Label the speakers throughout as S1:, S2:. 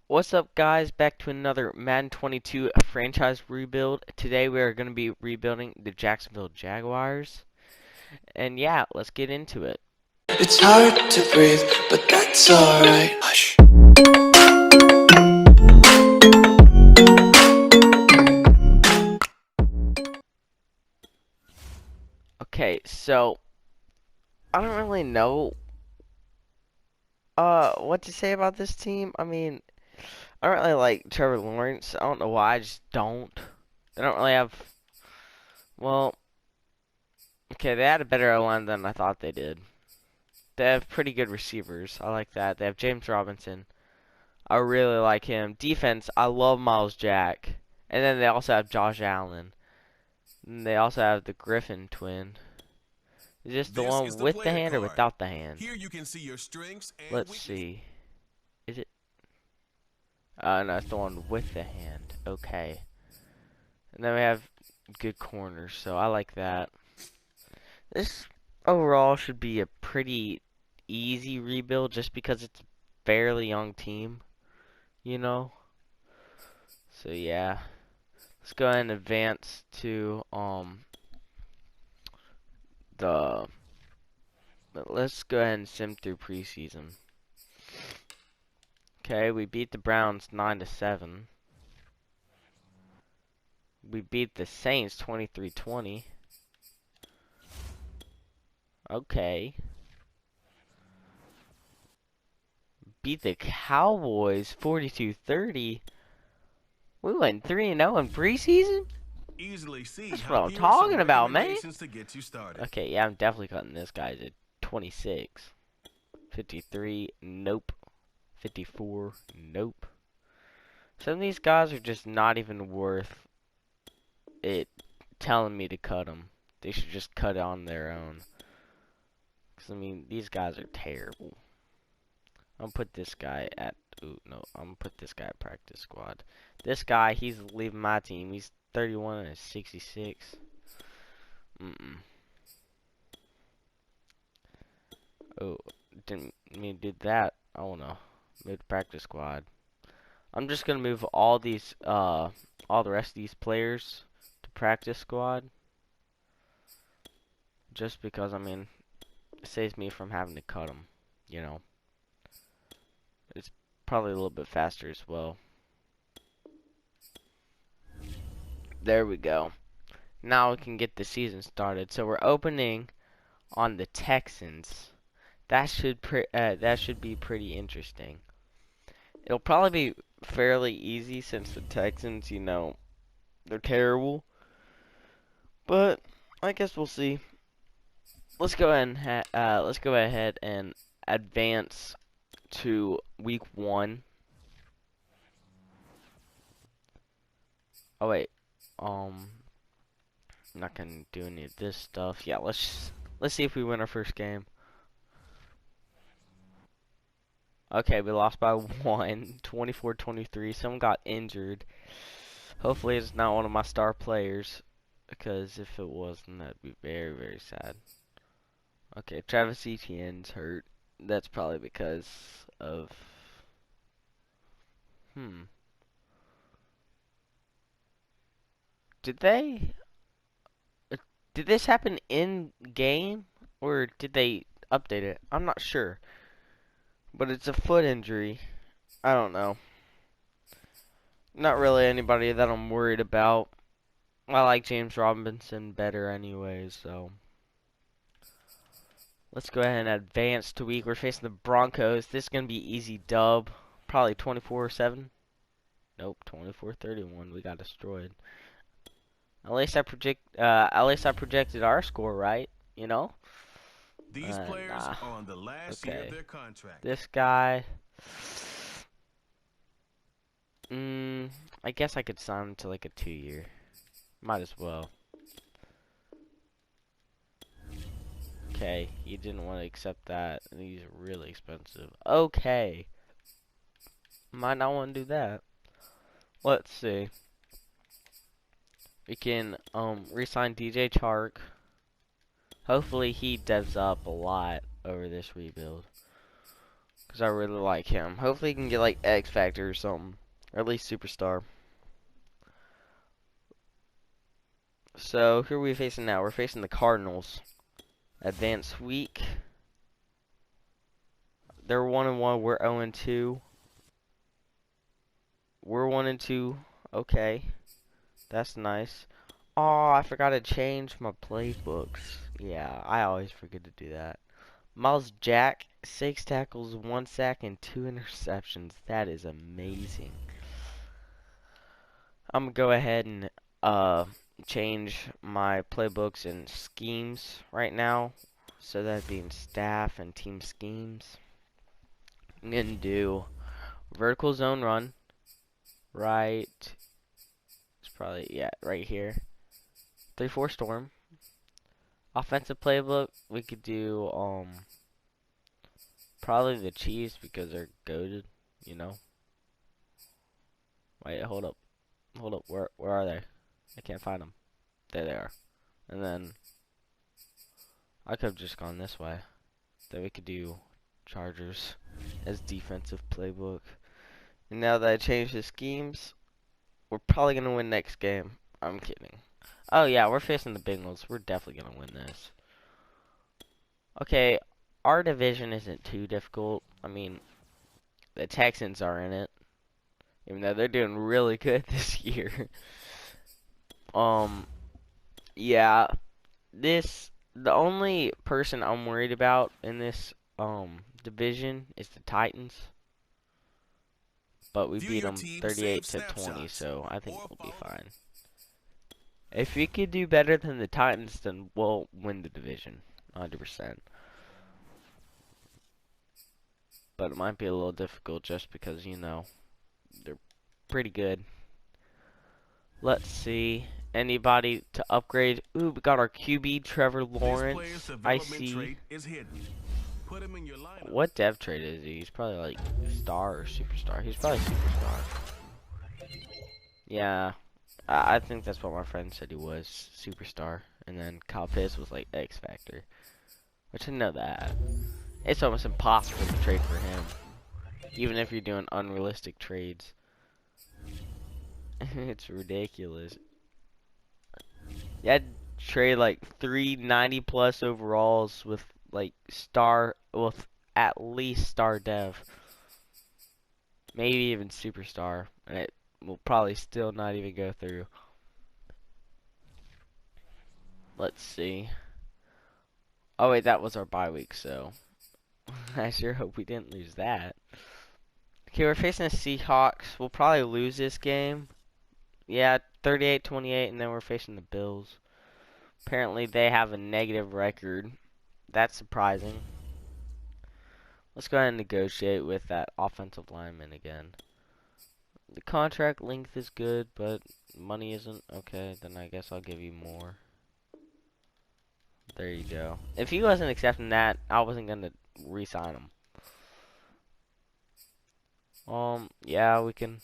S1: What's up, guys? Back to another Madden 22 franchise rebuild. Today we are going to be rebuilding the Jacksonville Jaguars. And yeah, let's get into it.
S2: It's hard to breathe, but that's alright. Hush.
S1: Okay, so I don't really know what to say about this team. I mean, I don't really like Trevor Lawrence. I don't know why, I just don't. They don't really have, well, okay, they had a better O-line than I thought they did. They have pretty good receivers. I like that. They have James Robinson. I really like him. Defense, I love Miles Jack. And then they also have Josh Allen. And they also have the Griffin twin. Is this the
S3: This
S1: one
S3: is the
S1: with the
S3: player
S1: hand or
S3: card.
S1: without the hand?
S3: Here you can see your strengths and
S1: Let's
S3: weaknesses.
S1: see. Is it? No, it's the one with the hand. Okay. And then we have good corners, so I like that. This overall should be a pretty easy rebuild just because it's a fairly young team, you know? So yeah. Let's go ahead and advance to the let's go ahead and sim through preseason. Okay, we beat the Browns 9-7. We beat the Saints 23-20. Okay. Beat the Cowboys 42-30. We went 3-0 in preseason?
S3: Easily see
S1: That's
S3: how
S1: what I'm
S3: here's some
S1: talking about, man.
S3: recommendations to get you started.
S1: Okay, yeah, I'm definitely cutting this guy to 26. 53, nope. 54, nope. Some of these guys are just not even worth it telling me to cut them. They should just cut it on their own. Because, I mean, these guys are terrible. I'm going to put this guy at... Ooh, no. I'm going to put this guy at practice squad. This guy, he's leaving my team. He's 31 and 66. Oh, didn't mean to do that. Oh, no. Move to practice squad. I'm just going to move all these, all the rest of these players to practice squad. Just because, I mean, it saves me from having to cut them, you know. It's probably a little bit faster as well. There we go. Now we can get the season started. So we're opening on the Texans. That should be pretty interesting. It'll probably be fairly easy since the Texans, you know, they're terrible. But I guess we'll see. Let's go ahead and advance to week 1. Oh wait, I'm not gonna do any of this stuff. Yeah, let's see if we win our first game. Okay, we lost by 1, 24-23. Someone got injured. Hopefully it's not one of my star players, because if it was, then that'd be very, very sad. Okay, Travis Etienne's hurt. That's probably because of Did they did this happen in game or did they update it? I'm not sure. But it's a foot injury. I don't know. Not really anybody that I'm worried about. I like James Robinson better anyways, so let's go ahead and advance to week. We're facing the Broncos. This is gonna be easy dub. Probably 24-7. Nope, 24-31. We got destroyed. At least I projected our score right, you know?
S3: These players
S1: Nah.
S3: are on the last year of their contract.
S1: This guy. I guess I could sign him to like a 2-year. Might as well. Okay, he didn't want to accept that. And he's really expensive. Okay. Might not want to do that. Let's see. We can re-sign DJ Chark. Hopefully he devs up a lot over this rebuild. because I really like him. Hopefully he can get like X Factor or something, or at least Superstar. So who are we facing now? We're facing the Cardinals. Advanced week. They're 1-1. We're 0-2. We're 1-2. Okay, that's nice. Oh, I forgot to change my playbooks. Yeah, I always forget to do that. Miles Jack, 6 tackles, 1 sack, and 2 interceptions. That is amazing. I'm gonna go ahead and change my playbooks and schemes right now. So that being staff and team schemes. I'm gonna do vertical zone run. Right. It's probably, yeah, right here. 3-4 storm. Offensive playbook, we could do probably the Chiefs because they're goated, you know. Wait, hold up. Hold up. Where are they? I can't find them. There they are. And then I could have just gone this way. Then we could do Chargers as defensive playbook. And now that I changed the schemes, we're probably gonna win next game. I'm kidding. Oh yeah, we're facing the Bengals. We're definitely gonna win this. Okay, our division isn't too difficult. I mean, the Texans are in it, even though they're doing really good this year. Yeah, the only person I'm worried about in this division is the Titans. But we beat them 38-20, so I think we'll be fine. If we could do better than the Titans, then we'll win the division, 100%. But it might be a little difficult just because, you know, they're pretty good. Let's see. Anybody to upgrade? Ooh, we got our QB, Trevor Lawrence. I see. What dev trait is he? He's probably like star or superstar. He's probably superstar. Yeah, I think that's what my friend said he was, superstar. And then Kyle Pitts was like X Factor, which I know that. It's almost impossible to trade for him, even if you're doing unrealistic trades. It's ridiculous. You had to trade like 390 plus overalls with like with at least star dev, maybe even superstar, and it will probably still not even go through. Let's see. Oh wait, that was our bye week, so I sure hope we didn't lose that. Okay, we're facing the Seahawks. We'll probably lose this game. Yeah, 38-28, and then we're facing the Bills. Apparently they have a negative record. That's surprising. Let's go ahead and negotiate with that offensive lineman again. The contract length is good, but money isn't. Okay, then I guess I'll give you more. There you go. If he wasn't accepting that, I wasn't going to re-sign him. Yeah, we can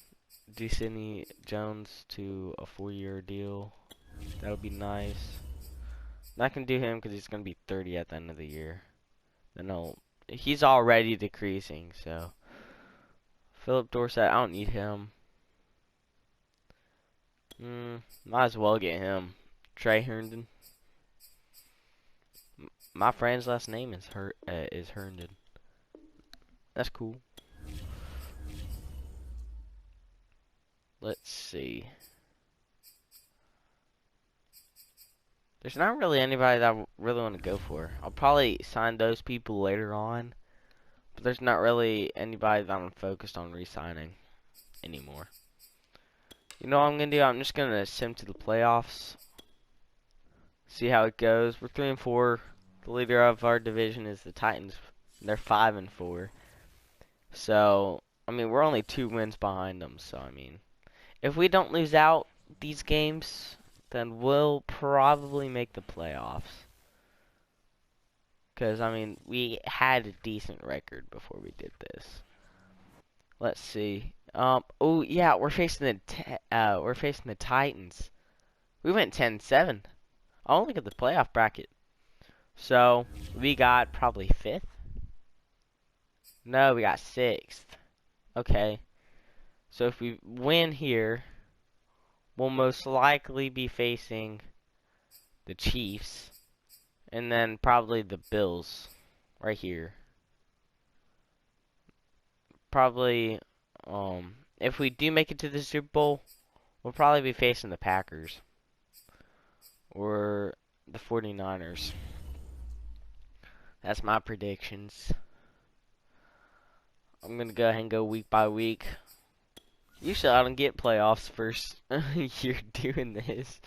S1: do Sidney Jones to a 4-year deal. That would be nice. Not going to do him because he's going to be 30 at the end of the year. Then he's already decreasing, so. Philip Dorsett, I don't need him. Might as well get him. Trey Herndon. My friend's last name is Herndon. That's cool. Let's see. There's not really anybody that I really want to go for. I'll probably sign those people later on. But there's not really anybody that I'm focused on re-signing anymore. You know what I'm going to do? I'm just going to sim to the playoffs. See how it goes. We're 3-4. The leader of our division is the Titans. They're 5-4. So, I mean, we're only 2 wins behind them. So, I mean, if we don't lose out these games, then we'll probably make the playoffs. Because, I mean, we had a decent record before we did this. Let's see. Oh, yeah, we're facing the Titans. We went 10-7. I'll look at the playoff bracket. So, we got probably 5th. No, we got 6th. Okay. So if we win here, we'll most likely be facing the Chiefs. And then probably the Bills. Right here. Probably, if we do make it to the Super Bowl, we'll probably be facing the Packers. Or the 49ers. That's my predictions. I'm going to go ahead and go week by week. Usually I don't get playoffs first year doing this.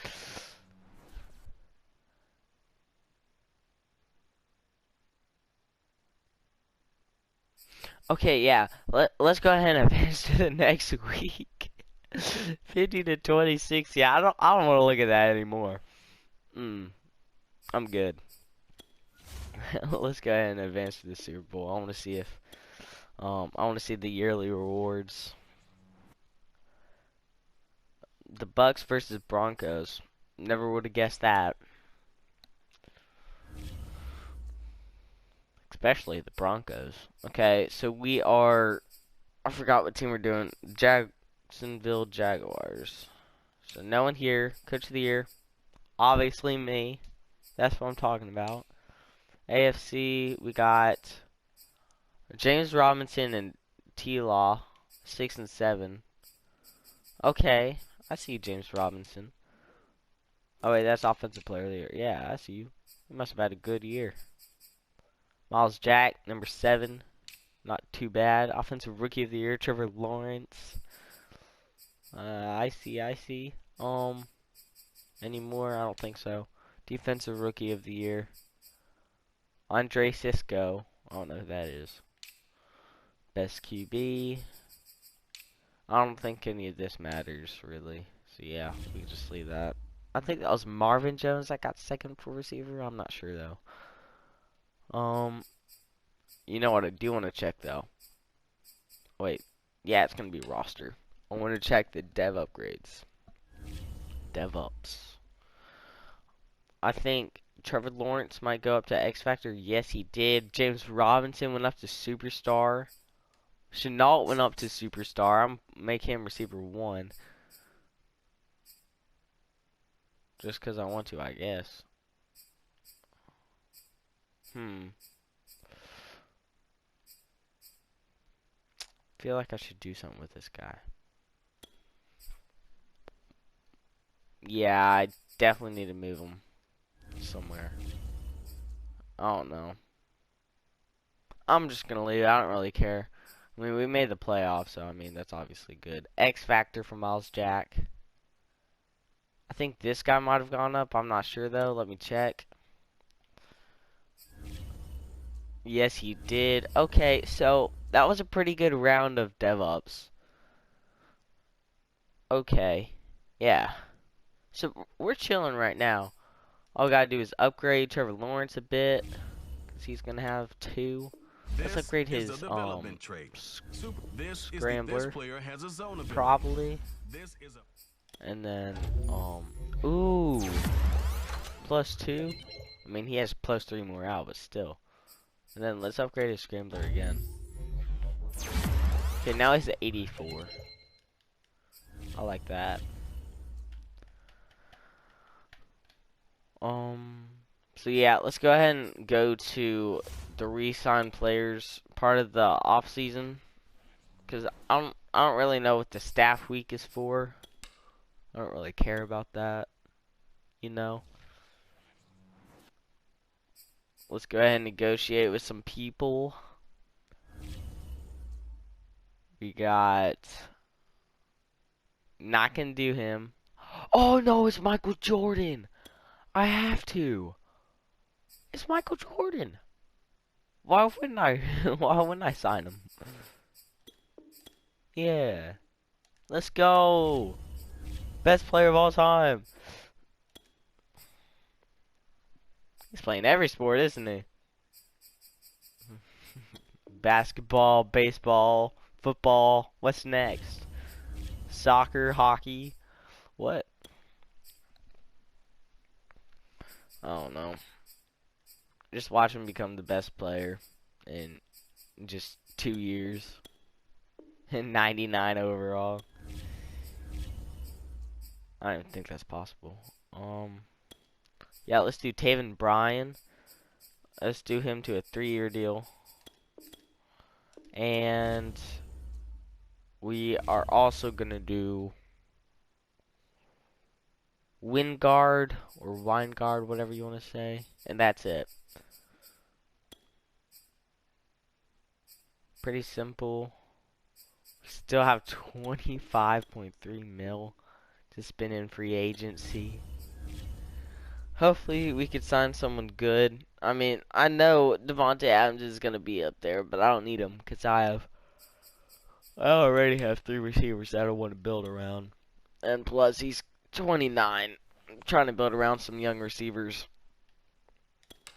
S1: Okay, yeah. Let's go ahead and advance to the next week. 50 to 26. Yeah, I don't want to look at that anymore. I'm good. Let's go ahead and advance to the Super Bowl. I want to see if I want to see the yearly rewards. The Bucks versus Broncos. Never would have guessed that. Especially the Broncos. Okay, so we are, I forgot what team we're doing. Jacksonville Jaguars. So no one here. Coach of the year. Obviously me. That's what I'm talking about. AFC, we got James Robinson and T-Law. 6 and 7. Okay, I see James Robinson. Oh wait, that's offensive player of the year. Yeah, I see you. You must have had a good year. Miles Jack, number 7. Not too bad. Offensive rookie of the year, Trevor Lawrence. I see. Any more? I don't think so. Defensive rookie of the year, Andre Cisco. I don't know who that is. Best QB. I don't think any of this matters, really. So, yeah, we can just leave that. I think that was Marvin Jones that got second for receiver. I'm not sure, though. You know what I do want to check, though? Wait. Yeah, it's going to be roster. I want to check the dev upgrades. DevOps. I think Trevor Lawrence might go up to X Factor. Yes, he did. James Robinson went up to Superstar. Chenault went up to Superstar. I'm make him receiver 1. Just because I want to, I guess. Feel like I should do something with this guy. Yeah, I definitely need to move him somewhere. I don't know. I'm just going to leave it. I don't really care. I mean, we made the playoffs, so I mean, that's obviously good. X Factor for Miles Jack. I think this guy might have gone up. I'm not sure, though. Let me check. Yes, he did. Okay, so that was a pretty good round of DevOps. Okay. Yeah. So we're chilling right now. All we gotta do is upgrade Trevor Lawrence a bit, because he's gonna have 2. Let's upgrade his scrambler, probably. And then ooh, +2. I mean, he has +3 morale, but still. And then let's upgrade his scrambler again. Okay, now he's at 84. I like that. So yeah, let's go ahead and go to the re-signed players part of the off season, because I don't really know what the staff week is for. I don't really care about that, you know. Let's go ahead and negotiate with some people. We got, not gonna do him. Oh no, it's Michael Jordan. I have to. It's Michael Jordan. Why wouldn't I? Why wouldn't I sign him? Yeah. Let's go. Best player of all time. He's playing every sport, isn't he? Basketball, baseball, football. What's next? Soccer, hockey. What? I don't know. Just watch him become the best player and just 2 years. And 99 overall. I don't even think that's possible. Yeah, let's do Taven Bryan. Let's do him to a 3-year deal. And we are also going to do Wingard or Weingard, whatever you want to say. And that's it. Pretty simple. Still have 25.3 mil to spend in free agency. Hopefully we could sign someone good. I mean, I know Devontae Adams is going to be up there, but I don't need him because I already have 3 receivers that I want to build around. And plus, he's 29. I'm trying to build around some young receivers.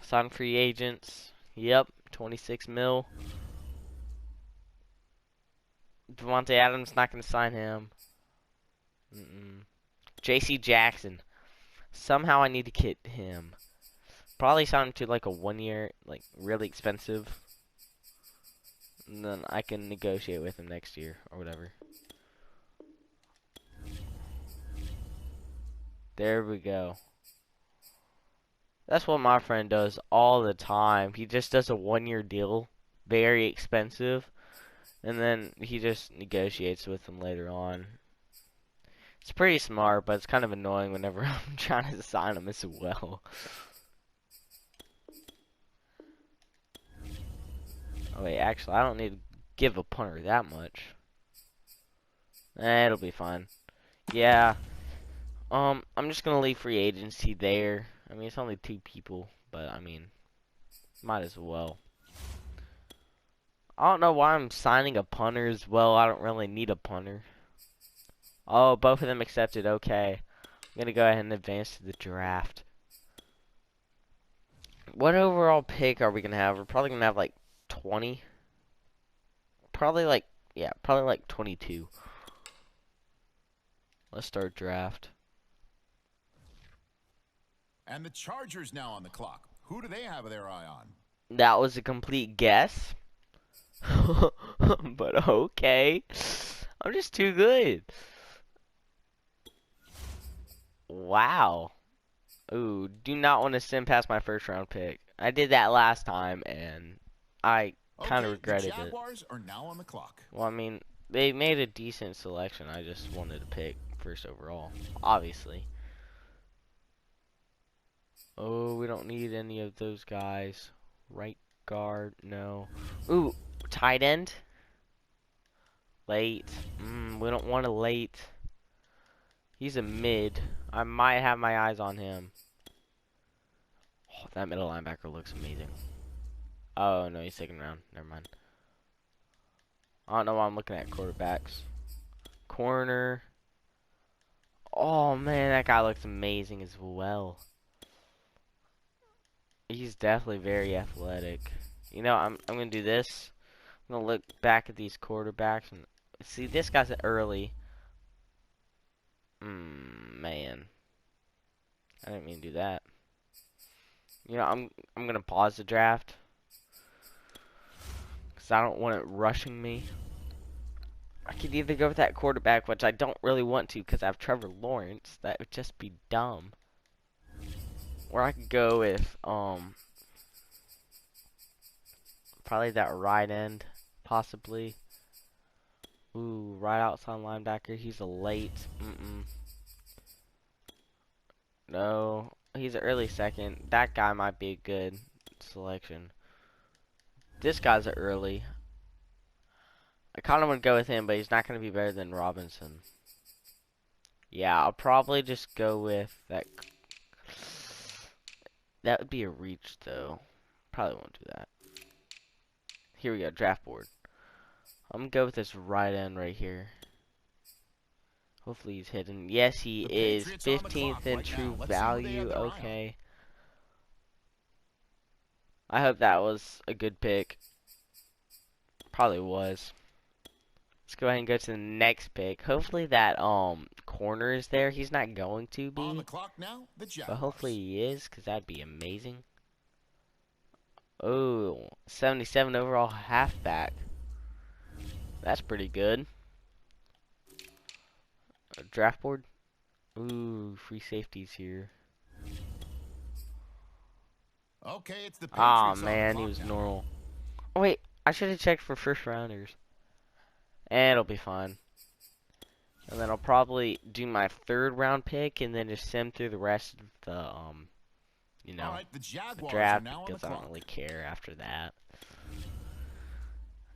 S1: Sign free agents. Yep, 26 mil. Devontae Adams, not going to sign him. J.C. Jackson. Somehow I need to get him. Probably sign him to like a 1 year, like really expensive. And then I can negotiate with him next year or whatever. There we go. That's what my friend does all the time. He just does a 1 year deal. Very expensive. And then he just negotiates with them later on. It's pretty smart, but it's kind of annoying whenever I'm trying to sign him as well. Oh wait, actually, I don't need to give a punter that much. It'll be fine. Yeah. I'm just gonna leave free agency there. I mean, it's only 2 people, but I mean, might as well. I don't know why I'm signing a punter as well. I don't really need a punter. Oh, both of them accepted. Okay. I'm gonna go ahead and advance to the draft. What overall pick are we gonna have? We're probably gonna have like 20. Probably like, yeah, probably like 22. Let's start draft.
S4: And the Chargers now on the clock. Who do they have their eye on?
S1: That was a complete guess. But okay. I'm just too good. Wow. Ooh, do not want to send past my first round pick. I did that last time and I kind of regretted
S4: the Jaguars are now on the clock.
S1: Well, I mean, they made a decent selection. I just wanted to pick first overall, obviously. Oh, we don't need any of those guys. Right guard, no. Ooh, tight end. Late. We don't want a late. He's a mid. I might have my eyes on him. Oh, that middle linebacker looks amazing. Oh, no, he's second round. Never mind. I don't know why I'm looking at quarterbacks. Corner. Oh, man, that guy looks amazing as well. He's definitely very athletic. You know, I'm going to do this. I'm going to look back at these quarterbacks. And see, this guy's early. Man. I didn't mean to do that. You know, I'm going to pause the draft. Because I don't want it rushing me. I could either go with that quarterback, which I don't really want to because I have Trevor Lawrence. That would just be dumb. Or I could go with, probably that right end, possibly. Ooh, right outside linebacker. He's a late. No, he's an early second. That guy might be a good selection. This guy's an early. I kind of want to go with him, but he's not going to be better than Robinson. Yeah, I'll probably just go with that. That would be a reach, though. Probably won't do that. Here we go, draft board. I'm going to go with this right end right here. Hopefully he's hidden. Yes, he is. 15th in true value. Okay. I hope that was a good pick. Probably was. Let's go ahead and go to the next pick. Hopefully that corner is there. He's not going to be.
S4: On the clock now, the Jaguars.
S1: But hopefully he is, because that'd be amazing. Oh, 77 overall halfback. That's pretty good. A draft board. Ooh, free safeties here.
S4: Okay, it's the
S1: Ah,
S4: Patriots on the
S1: man, he
S4: clock
S1: was
S4: now.
S1: normal. Oh, wait, I should have checked for first rounders. And it'll be fine. And then I'll probably do my third round pick and then just sim through the rest of the, you
S4: All
S1: know,
S4: right, the
S1: the
S4: Jaguars are
S1: draft
S4: now on the
S1: because I don't
S4: clock.
S1: really care after that.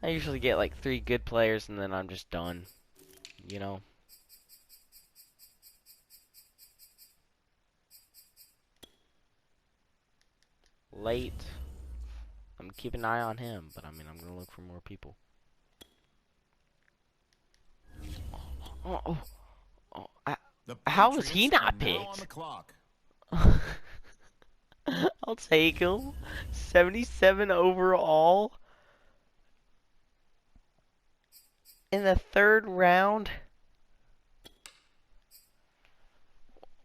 S1: I usually get like 3 good players and then I'm just done, you know. Late. I'm gonna keep an eye on him, but I mean, I'm gonna look for more people. Oh, oh, oh,
S4: The
S1: how was he
S4: Patriots are
S1: not
S4: now on the
S1: picked?
S4: clock.
S1: I'll take him. 77 overall in the 3rd round.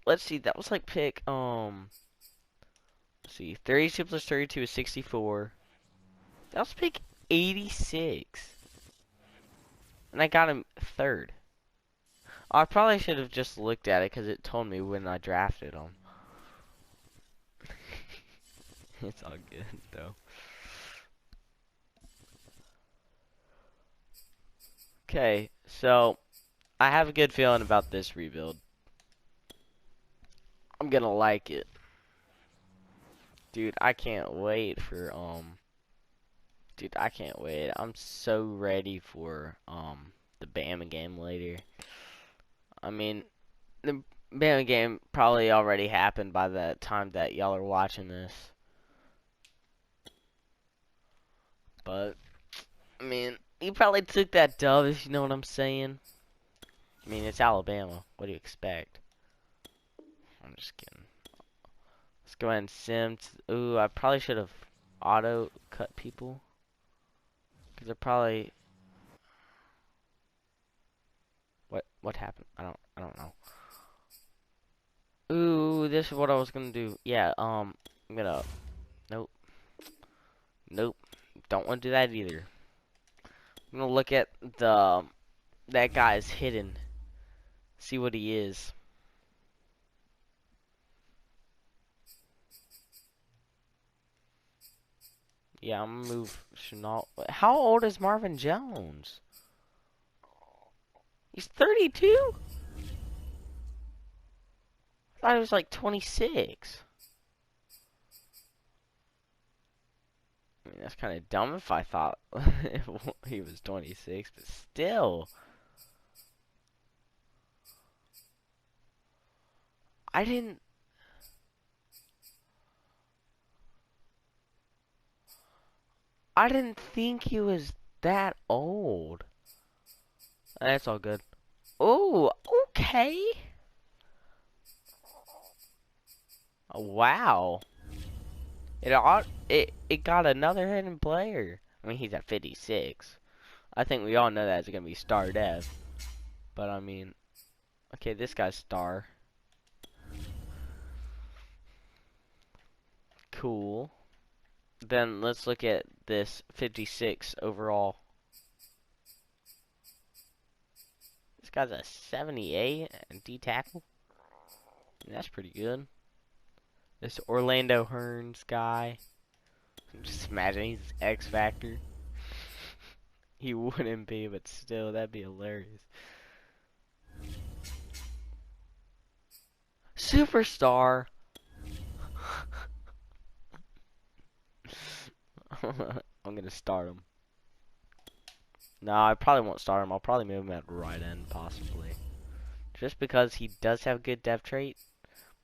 S1: Let's see, that was like pick, let's see, 32 plus 32 is 64. That was pick 86. And I got him 3rd. I probably should have just looked at it because it told me when I drafted him. It's all good, though. Okay, so I have a good feeling about this rebuild. I'm gonna like it. Dude, I can't wait for, dude, I can't wait. I'm so ready for, the Bama game later. I mean, the Bama game probably already happened by the time that y'all are watching this. But, I mean, he probably took that dub, if you know what I'm saying. I mean, it's Alabama. What do you expect? I'm just kidding. Let's go ahead and sim. Ooh, I probably should have auto cut people. Because they're probably... What happened? I don't know. Ooh, this is what I was gonna do. Yeah, I'm gonna... Nope. Nope. Don't want to do that either. I'm gonna look at that guy's hidden. See what he is. Yeah, I'm gonna move Chenault. How old is Marvin Jones? He's 32? I thought he was like 26. I mean, that's kind of dumb if I thought he was 26, but still. I didn't... I didn't think he was that old. That's all good. Oh, okay. Oh, wow. It got another hidden player. I mean, he's at 56. I think we all know that's gonna be star dev. But I mean, okay, this guy's star. Cool. Then let's look at this 56 overall. This guy's a 78 and D tackle. That's pretty good. This Orlando Hearns guy. Just imagine he's X Factor. He wouldn't be, but still, that'd be hilarious. Superstar. I'm gonna start him. No, I probably won't start him. I'll probably move him at right end, possibly. Just because he does have good depth trait.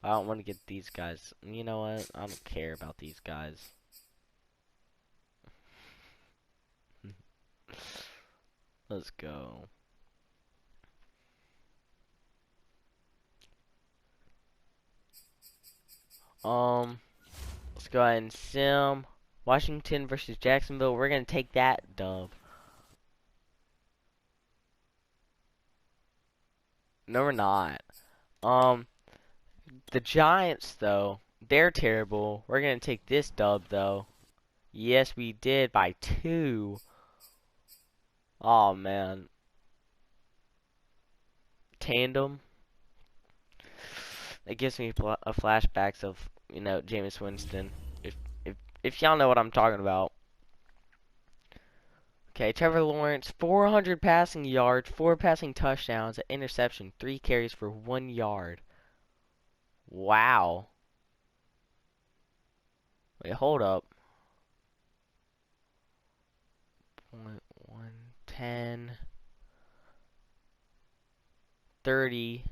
S1: I don't want to get these guys. You know what? I don't care about these guys. Let's go. Let's go ahead and sim. Washington versus Jacksonville. We're gonna take that dub. No, we're not. The Giants though, they're terrible. We're gonna take this dub though. Yes, we did by 2. Oh man, tandem. It gives me flashbacks of Jameis Winston. If y'all know what I'm talking about. Okay, Trevor Lawrence, 400 passing yards, 4 passing touchdowns, an interception, 3 carries for 1 yard. Wow. Wait, hold up. 110, 30,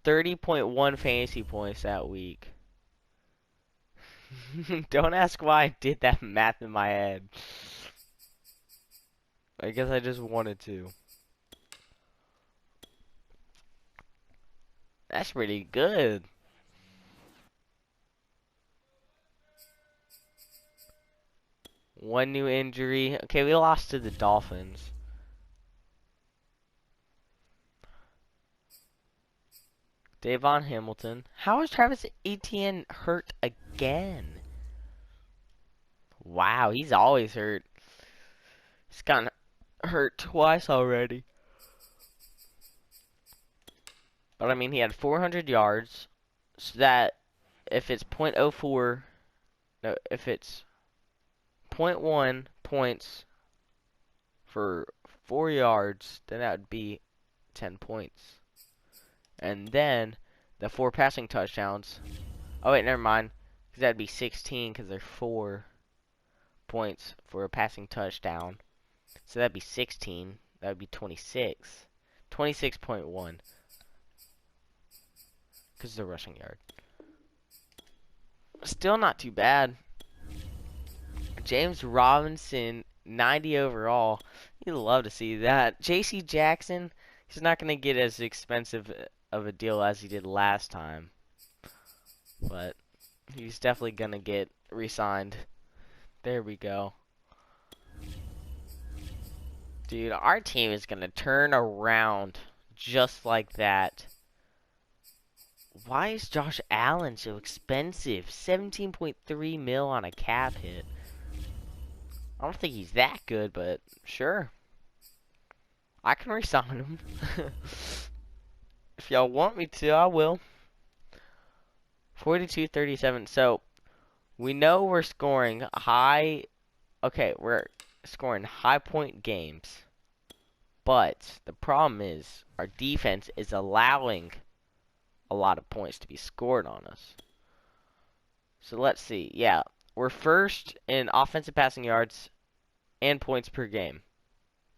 S1: 30.1 fantasy points that week. Don't ask why I did that math in my head. I guess I just wanted to. That's pretty good. One new injury. Okay, we lost to the Dolphins. Davon Hamilton. How is Travis Etienne hurt again? Wow, he's always hurt. He's gotten hurt twice already. But I mean, he had 400 yards. So that if it's .04, no, if it's .1 points for 4 yards, then that would be 10 points. And then the 4 passing touchdowns. Oh wait, never mind. Because that'd be 16 because they're 4 points for a passing touchdown. So that'd be 16. That would be 26. 26.1. Because it's a rushing yard. Still not too bad. James Robinson, 90 overall. You'd love to see that. J.C. Jackson, he's not going to get as expensive of a deal as he did last time. But he's definitely going to get re-signed. There we go. Dude, our team is going to turn around just like that. Why is Josh Allen so expensive? 17.3 mil on a cap hit. I don't think he's that good, but sure. I can resign him. If y'all want me to, I will. 42-37. So, we know we're scoring high. Okay, we're scoring high point games. But the problem is, our defense is allowing a lot of points to be scored on us. So let's see. Yeah, we're first in offensive passing yards and points per game.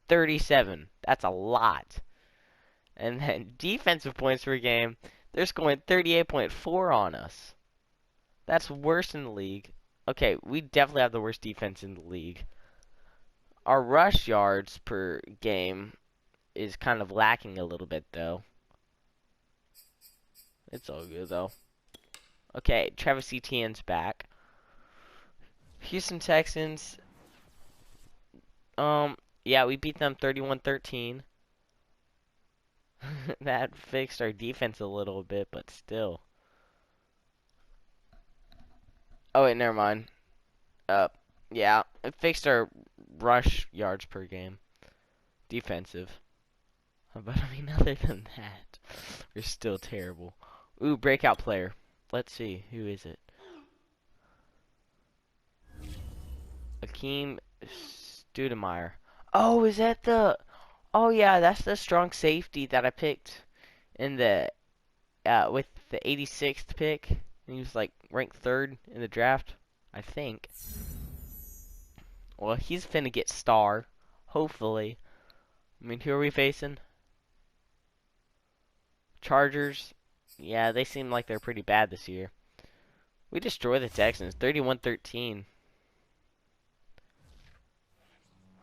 S1: 37. That's a lot. And then defensive points per game, they're scoring 38.4 on us. That's worse in the league. Okay, we definitely have the worst defense in the league. Our rush yards per game is kind of lacking a little bit, though. It's all good, though. Okay, Travis Etienne's back. Houston Texans. Yeah, we beat them 31-13. That fixed our defense a little bit, but still. Oh, wait, never mind. Yeah, it fixed our rush yards per game. Defensive. But I mean, other than that, we're still terrible. Ooh, breakout player. Let's see. Who is it? Akeem Studemeyer. Oh, is that the... Oh, yeah, that's the strong safety that I picked in the... with the 86th pick. He was, like, ranked 3rd in the draft, I think. Well, he's finna get star. Hopefully. I mean, who are we facing? Chargers. Yeah, they seem like they're pretty bad this year. We destroy the Texans. 31-13.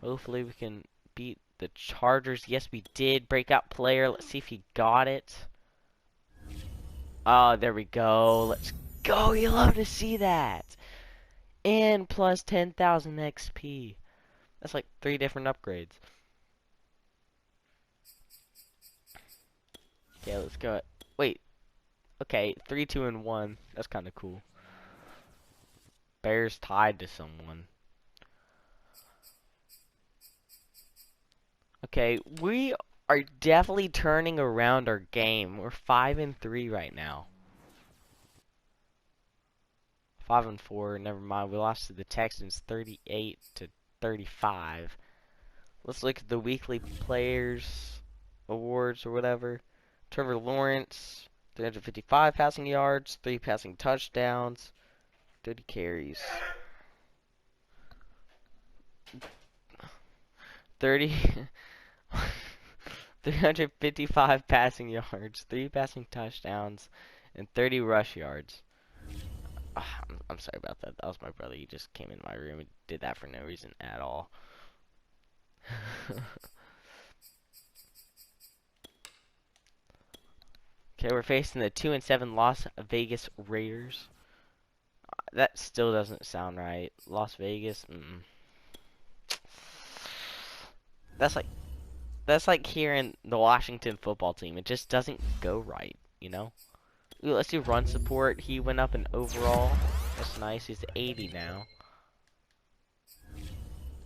S1: Hopefully we can beat the Chargers. Yes, we did. Breakout player. Let's see if he got it. Oh, there we go. Let's go. You love to see that. And plus 10,000 XP. That's like 3 different upgrades. Okay, let's go. Wait. Okay, 3, 2, and 1. That's kind of cool. Bears tied to someone. Okay, we are definitely turning around our game. We're 5-3 right now. 5-4. Never mind. We lost to the Texans 38-35. Let's look at the weekly players awards or whatever. Trevor Lawrence, 355 passing yards, 3 passing touchdowns, 30 carries. 30 355 passing yards, 3 passing touchdowns, and 30 rush yards. I'm sorry about that. That was my brother. He just came in my room and did that for no reason at all. Okay, we're facing the 2-7 Las Vegas Raiders. That still doesn't sound right. Las Vegas. That's like hearing the Washington football team. It just doesn't go right, you know? Ooh, let's do run support. He went up in overall. That's nice. He's 80 now.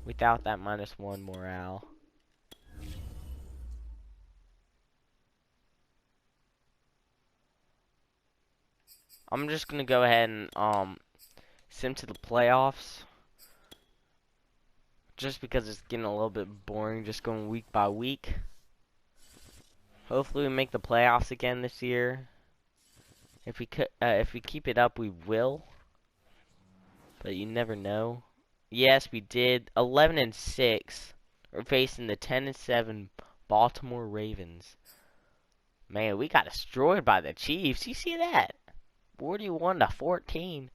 S1: Without that -1 morale. I'm just gonna go ahead and send to the playoffs. Just because it's getting a little bit boring just going week by week. Hopefully we make the playoffs again this year. If we keep it up, we will. But you never know. Yes, we did. 11-6. We're facing the 10-7 Baltimore Ravens. Man, we got destroyed by the Chiefs. You see that? 41-14.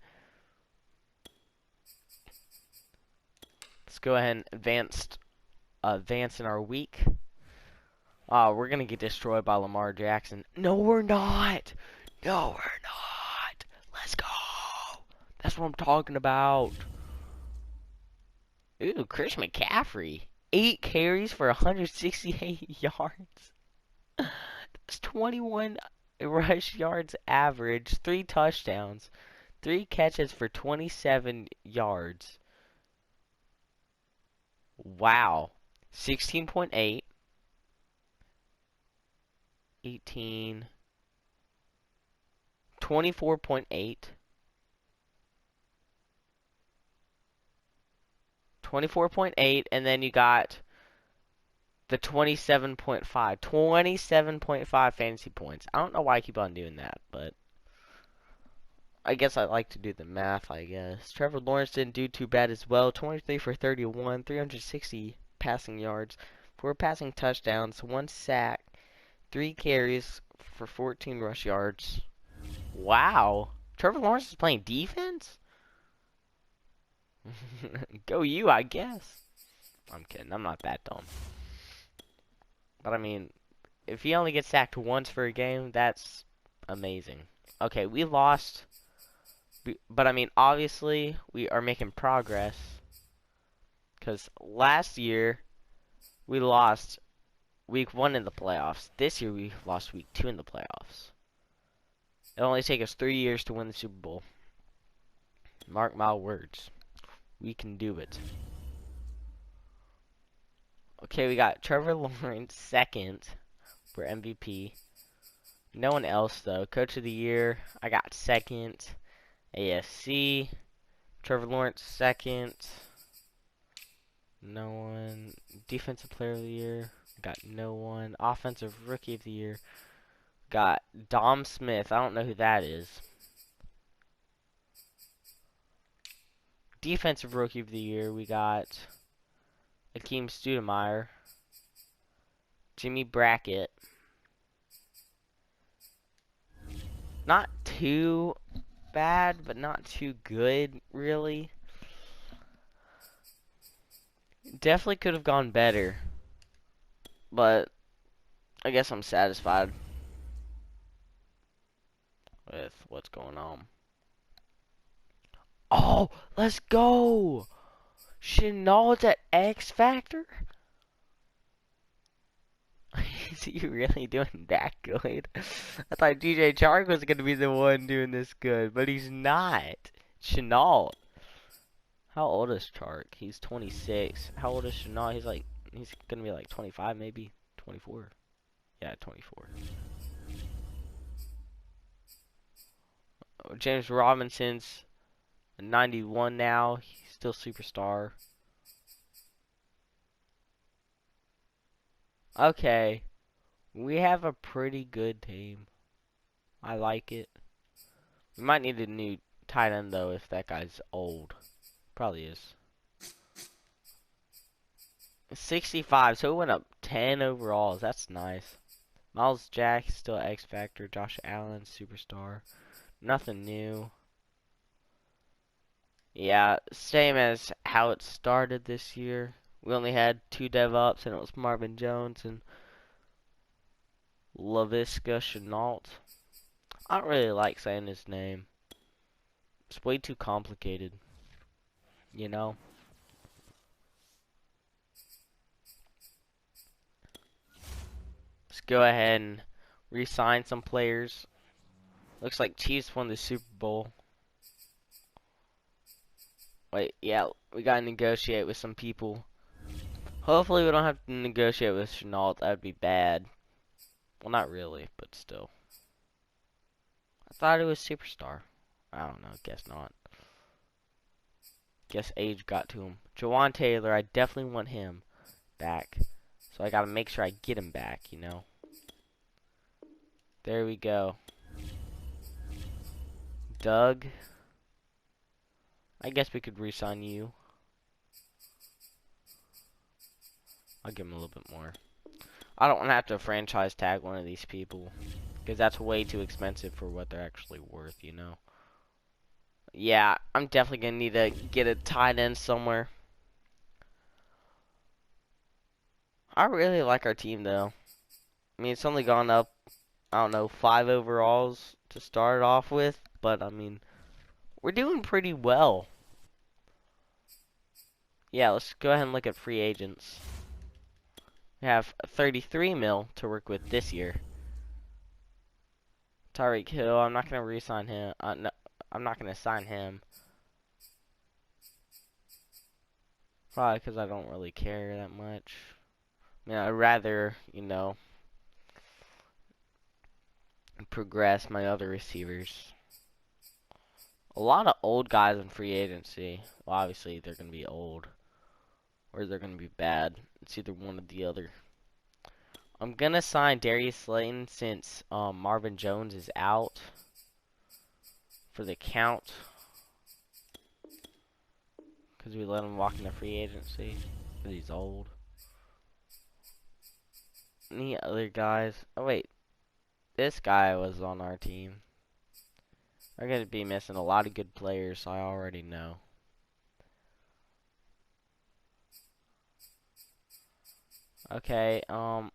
S1: Let's go ahead and advance in our week. We're gonna get destroyed by Lamar Jackson. No, we're not. No, we're not. Let's go. That's what I'm talking about. Ooh, Chris McCaffrey. 8 carries for 168 yards. That's 21 rush yards average. 3 touchdowns. 3 catches for 27 yards. Wow. 16.8. 18. 24.8. 24.8, and then you got the 27.5. 27.5 fantasy points. I don't know why I keep on doing that, but I guess I like to do the math, I guess. Trevor Lawrence didn't do too bad as well. 23 for 31, 360 passing yards, 4 passing touchdowns, 1 sack, 3 carries for 14 rush yards. Wow. Trevor Lawrence is playing defense? Go you, I guess. I'm kidding. I'm not that dumb. But I mean, if he only gets sacked once for a game, that's amazing. Okay, we lost. But I mean, obviously, we are making progress. Because last year, we lost week 1 in the playoffs. This year, we lost week 2 in the playoffs. It'll only take us 3 years to win the Super Bowl. Mark my words. We can do it. Okay, we got Trevor Lawrence second for MVP. No one else, though. Coach of the Year, I got second. AFC, Trevor Lawrence second. No one. Defensive Player of the Year, got no one. Offensive Rookie of the Year, got Dom Smith. I don't know who that is. Defensive Rookie of the Year, we got Akeem Studemeyer, Jimmy Brackett. Not too bad, but not too good, really. Definitely could have gone better, but I guess I'm satisfied with what's going on. Oh, let's go! Chenault's at X Factor? Is he really doing that good? I thought DJ Chark was going to be the one doing this good, but he's not. Chenault. How old is Chark? He's 26. How old is Chenault? He's like He's gonna be like 25, maybe 24. Yeah, 24. James Robinson's 91 now. He's still superstar. Okay, we have a pretty good team. I like it. We might need a new tight end though if that guy's old. Probably is. 65, so it went up 10 overalls. That's nice. Miles Jack still X Factor. Josh Allen superstar. Nothing new. Yeah, same as how it started this year. We only had 2 dev-ups, and it was Marvin Jones and Laviska Shenault. I don't really like saying his name. It's way too complicated. You know? Let's go ahead and re-sign some players. Looks like Chiefs won the Super Bowl. Wait, yeah, we gotta negotiate with some people. Hopefully we don't have to negotiate with Chenault. That would be bad. Well, not really, but still. I thought it was Superstar. I don't know. Guess not. Guess age got to him. Jawan Taylor, I definitely want him back. So I gotta make sure I get him back, you know. There we go. Doug. I guess we could re-sign you. I'll give him a little bit more. I don't want to have to franchise tag one of these people, because that's way too expensive for what they're actually worth, you know. Yeah, I'm definitely going to need to get a tight end somewhere. I really like our team, though. I mean, it's only gone up, I don't know, 5 overalls to start off with, but, I mean, we're doing pretty well. Yeah, let's go ahead and look at free agents. We have 33 mil to work with this year. Tyreek Hill, I'm not going to re-sign him. No, I'm not going to sign him. Probably because I don't really care that much. I mean, I'd rather, you know, progress my other receivers. A lot of old guys in free agency. Well, obviously, they're going to be old. Or they're going to be bad. It's either one or the other. I'm going to sign Darius Slayton since Marvin Jones is out for the count. Because we let him walk into free agency. Because he's old. Any other guys? Oh, wait. This guy was on our team. We're going to be missing a lot of good players, I already know. Okay, I'm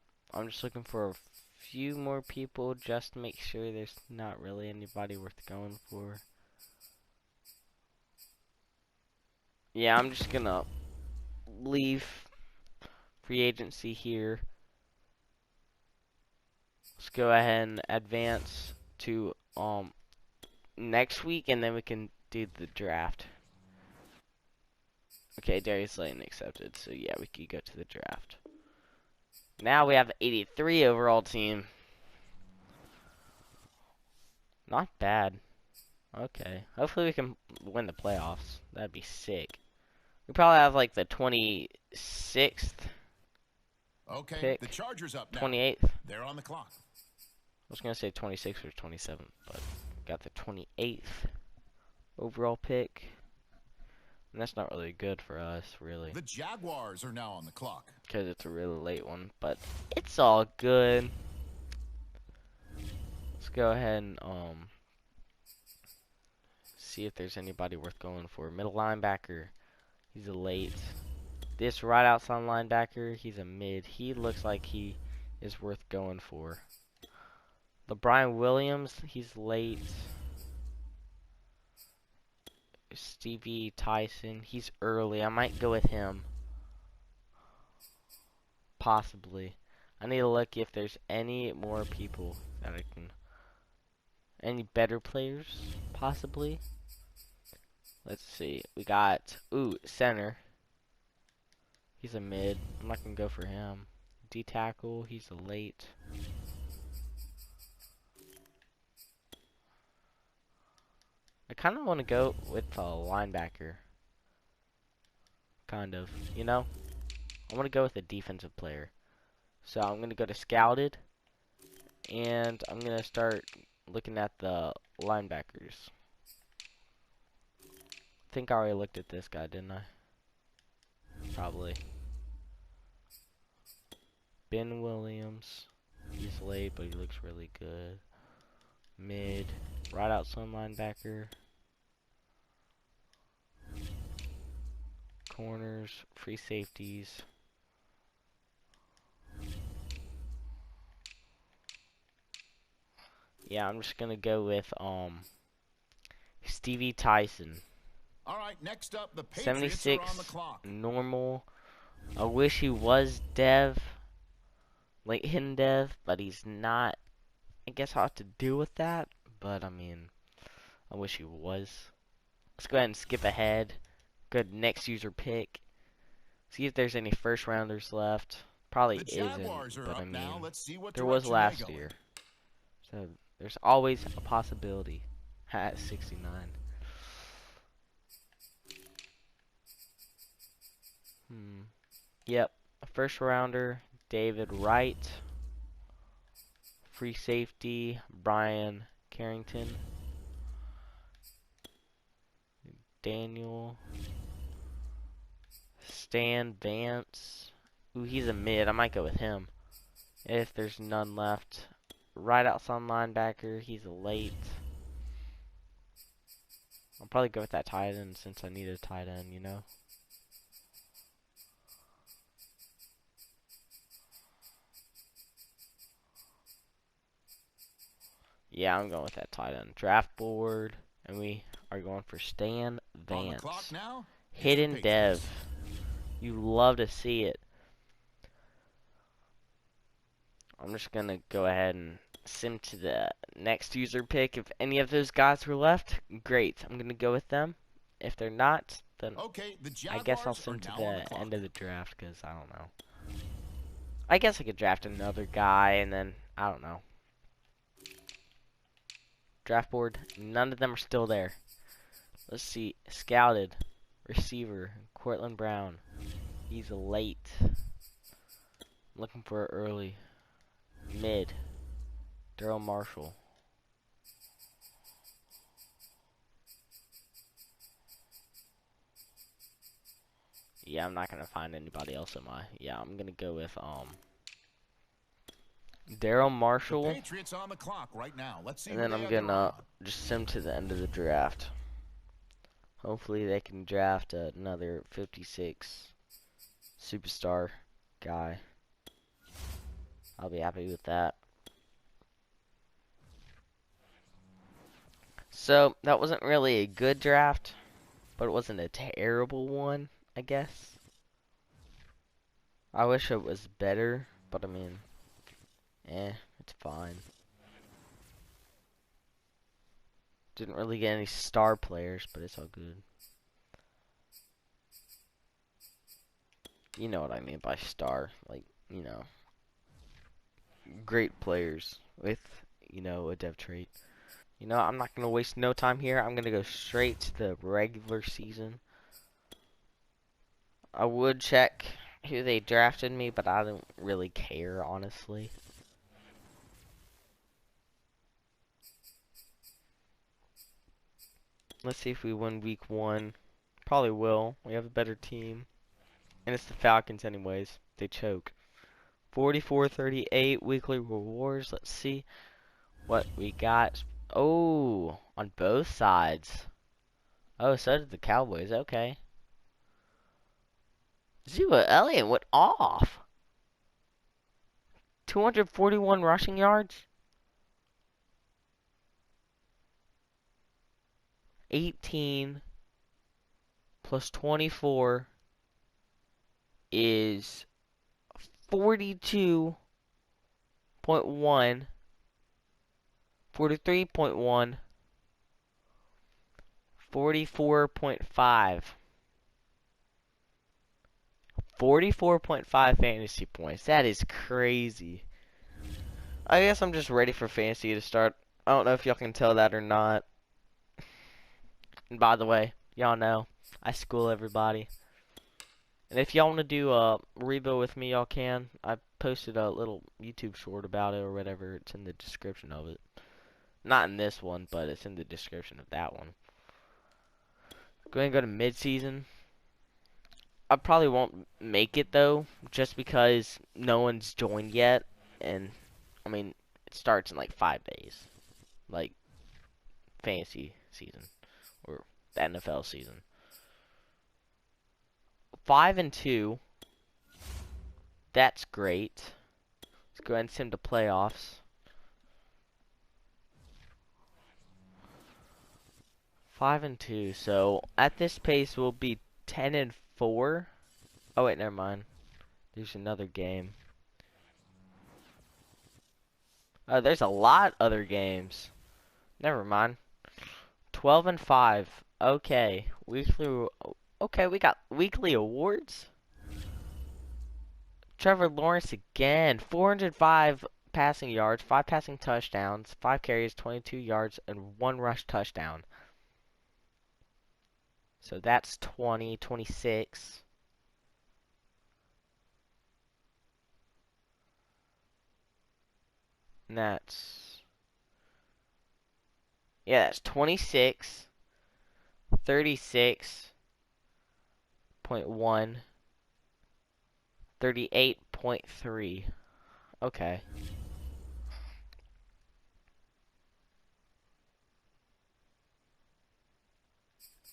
S1: just looking for a few more people just to make sure there's not really anybody worth going for. Yeah, I'm just gonna leave free agency here. Let's go ahead and advance to next week, and then we can do the draft. Okay, Darius Slayton accepted, so yeah, we can go to the draft. Now we have 83 overall team. Not bad. Okay. Hopefully we can win the playoffs. That'd be sick. We probably have like the 26th
S4: Okay,
S1: pick.
S4: the Chargers up now.
S1: 28th.
S4: They're on the clock.
S1: I was going to say 26th or 27th, but got the 28th overall pick. And that's not really good for us, really.
S4: The Jaguars are now on the clock.
S1: Because it's a really late one, but it's all good. Let's go ahead and see if there's anybody worth going for. Middle linebacker, he's a late. This right outside linebacker, he's a mid. He looks like he is worth going for. The Brian Williams, he's late. Stevie Tyson, he's early. I might go with him. Possibly. I need to look if there's any more people that I can. Any better players, possibly. Let's see. We got center. He's a mid. I'm not going to go for him. D tackle, he's a late. I kind of want to go with a linebacker. Kind of, you know? I want to go with a defensive player. So I'm going to go to Scouted. And I'm going to start looking at the linebackers. I think I already looked at this guy, didn't I? Probably. Ben Williams. He's late, but he looks really good. Mid. Right outside linebacker. Corners. Free safeties. Yeah, I'm just gonna go with Stevie Tyson.
S4: All right, next up, the Patriots
S1: 76
S4: are on the clock.
S1: normal. I wish he was dev, like hidden dev, but he's not. I guess I'll have to deal with that. But I mean, I wish he was. Let's go ahead and skip ahead. Go to next user pick. See if there's any first rounders left. Probably
S4: The
S1: isn't,
S4: Jaguars are
S1: but I
S4: up now.
S1: mean,
S4: Let's see what
S1: there was
S4: direction
S1: last
S4: they go in.
S1: year. So there's always a possibility at 69. Yep, a first rounder, David Wright. Free safety, Brian Carrington. Daniel. Stan Vance. Ooh, he's a mid. I might go with him. If there's none left. Right outside linebacker, he's a late. I'll probably go with that tight end since I need a tight end, you know? Yeah, I'm going with that tight end. Draft board. And we are going for Stan
S4: On the clock
S1: Vance.
S4: now, it's the
S1: Hidden dev.
S4: Patriots.
S1: You love to see it. I'm just going to go ahead and sim to the next user pick. If any of those guys were left, great. I'm going to go with them. If they're not, then
S4: Okay, the
S1: I
S4: Jaguars
S1: guess I'll
S4: are
S1: sim to
S4: now on the
S1: the
S4: clock.
S1: end of the draft because I don't know. I guess I could draft another guy and then, I don't know. Draft board, none of them are still there. Let's see. Scouted. Receiver. Cortland Brown. He's late. Looking for early. Mid. Daryl Marshall. Yeah, I'm not gonna find anybody else in my. Yeah, I'm gonna go with Daryl
S4: The
S1: Marshall,
S4: Patriots on the clock right now. Let's see
S1: and
S4: who
S1: then
S4: they
S1: I'm
S4: have their
S1: gonna
S4: eye on.
S1: just sim to the end of the draft. Hopefully they can draft another 56 superstar guy. I'll be happy with that. So that wasn't really a good draft, but it wasn't a terrible one, I guess. I wish it was better, but I mean, it's fine. Didn't really get any star players, but it's all good. You know what I mean by star, like, you know, great players with, you know, a dev trait. You know, I'm not going to waste no time here. I'm going to go straight to the regular season. I would check who they drafted me, but I don't really care, honestly. Let's see if we win week 1. Probably will. We have a better team. And it's the Falcons anyways. They choke. 44-38 weekly rewards. Let's see what we got. Oh, on both sides. Oh, so did the Cowboys. Okay. Zua Elliott went off. 241 rushing yards. 18 plus 24 is 42.1, 43.1, 44.5, 44.5 fantasy points. That is crazy. I guess I'm just ready for fantasy to start. I don't know if y'all can tell that or not. And by the way, y'all know I school everybody. And if y'all want to do a Revo with me, y'all can. I posted a little YouTube short about it or whatever. It's in the description of it. Not in this one, but it's in the description of that one. Go ahead and go to mid-season. I probably won't make it, though, just because no one's joined yet. And, I mean, it starts in like 5 days. Like, fantasy season. Or the NFL season. 5-2. That's great. Let's go ahead and send to playoffs. 5-2. So at this pace, we'll be 10-4. Oh wait, never mind. There's another game. Oh, there's a lot other games. Never mind. 12-5. Okay, weekly. Okay, we got weekly awards. Trevor Lawrence again. 405 passing yards, 5 passing touchdowns, 5 carries, 22 yards, and 1 rush touchdown. So that's 20, 26. And that's, yeah, that's 26, 36.1, 38.3. Okay.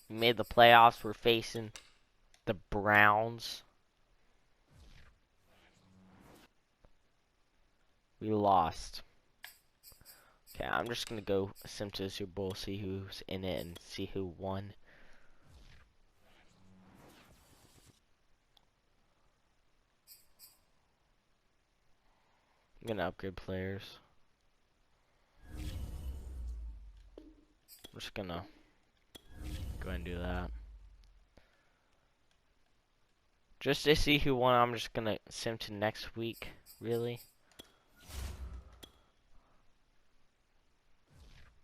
S1: We made the playoffs. We're facing the Browns. We lost. Okay, I'm just going to go sim to the Super Bowl, see who's in it, and see who won. I'm going to upgrade players. I'm just going to go ahead and do that. Just to see who won, I'm just going to sim to next week, really.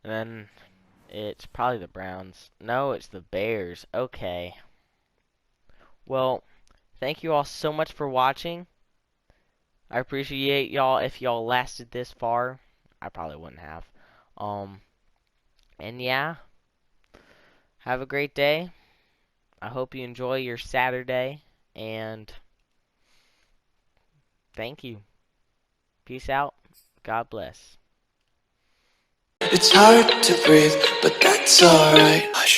S1: And then it's probably the Browns. No, it's the Bears. Okay. Well, thank you all so much for watching. I appreciate y'all if y'all lasted this far. I probably wouldn't have. And yeah. Have a great day. I hope you enjoy your Saturday. And thank you. Peace out. God bless.
S2: It's hard to breathe, but that's alright. Hush.